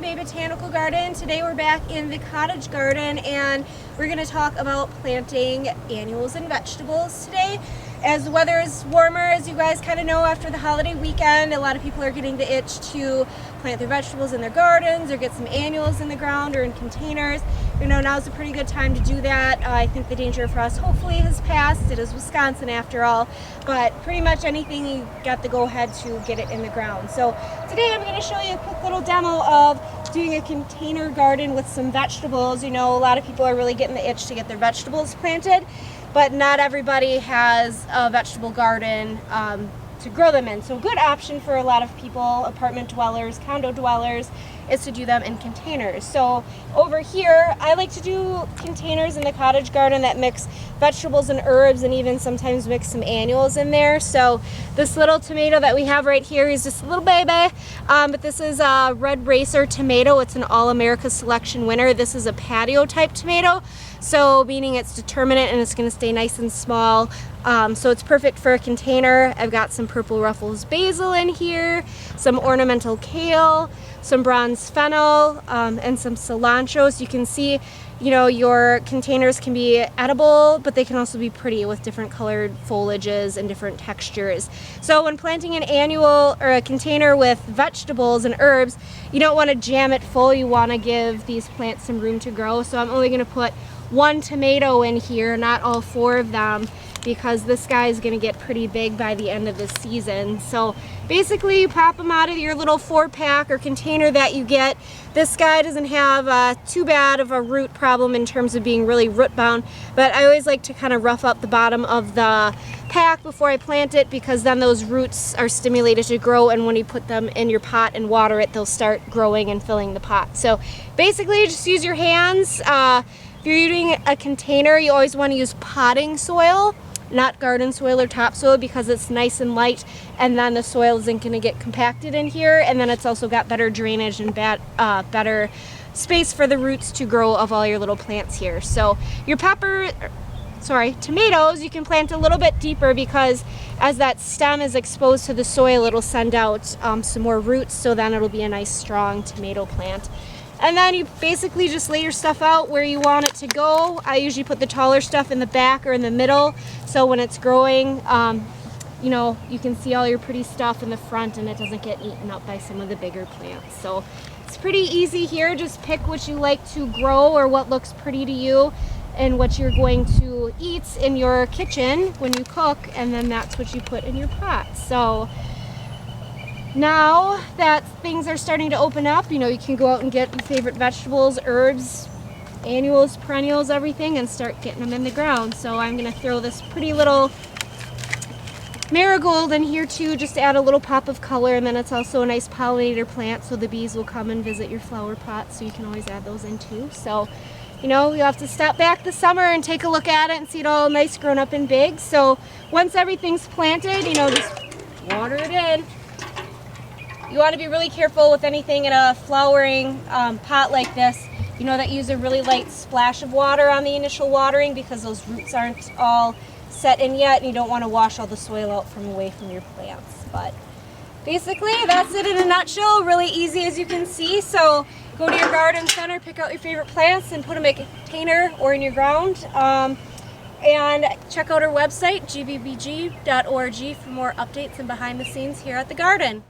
Green Bay Botanical Garden. Today we're back in the cottage garden and we're going to talk about planting annuals and vegetables today. As the weather is warmer, as you guys kind of know, after the holiday weekend, a lot of people are getting the itch to plant their vegetables in their gardens or get some annuals in the ground or in containers. You know, now's a pretty good time to do that. I think the danger of frost hopefully has passed. It is Wisconsin after all, but pretty much anything you got the go ahead to get it in the ground. So today I'm going to show you a quick little demo of doing a container garden with some vegetables. You know, a lot of people are really getting the itch to get their vegetables planted, but not everybody has a vegetable garden to grow them in. So a good option for a lot of people, apartment dwellers, condo dwellers, is to do them in containers. So over here, I like to do containers in the cottage garden that mix vegetables and herbs and even sometimes mix some annuals in there. So this little tomato that we have right here is just a little baby, but this is a Red Racer tomato. It's an All-America Selection winner. This is a patio type tomato, so meaning it's determinate and it's going to stay nice and small. So it's perfect for a container. I've got some purple Ruffles basil in here, some ornamental kale, some bronze fennel, and some cilantro. So you can see, you know, your containers can be edible, but they can also be pretty with different colored foliages and different textures. So when planting an annual or a container with vegetables and herbs, you don't want to jam it full. You want to give these plants some room to grow. So I'm only going to put one tomato in here, not all four of them, because this guy is going to get pretty big by the end of the season. So basically you pop them out of your little 4-pack or container that you get. This guy doesn't have too bad of a root problem in terms of being really root bound, but I always like to kind of rough up the bottom of the pack before I plant it, because then those roots are stimulated to grow, and when you put them in your pot and water it, they'll start growing and filling the pot. So basically just use your hands. If you're using a container, you always want to use potting soil, not garden soil or topsoil, because it's nice and light, and then the soil isn't going to get compacted in here, and then it's also got better drainage and better space for the roots to grow of all your little plants here. So your tomatoes, you can plant a little bit deeper, because as that stem is exposed to the soil, it'll send out some more roots, so then it'll be a nice strong tomato plant. And then you basically just lay your stuff out where you want it to go. I usually put the taller stuff in the back or in the middle, so when it's growing, you know, you can see all your pretty stuff in the front and it doesn't get eaten up by some of the bigger plants. So it's pretty easy here. Just pick what you like to grow or what looks pretty to you and what you're going to eat in your kitchen when you cook, and then that's what you put in your pot. So now that things are starting to open up, you know, you can go out and get your favorite vegetables, herbs, annuals, perennials, everything, and start getting them in the ground. So I'm going to throw this pretty little marigold in here too, just to add a little pop of color, and then it's also a nice pollinator plant, so the bees will come and visit your flower pot, so you can always add those in too. So, you know, you have to stop back this summer and take a look at it and see it all nice grown up and big. So once everything's planted, you know, just water it in. You want to be really careful with anything in a flowering pot like this, you know, that use a really light splash of water on the initial watering, because those roots aren't all set in yet, and you don't want to wash all the soil out from away from your plants. But basically that's it in a nutshell. Really easy, as you can see. So go to your garden center, pick out your favorite plants and put them in a container or in your ground. And check out our website, gbbg.org, for more updates and behind the scenes here at the garden.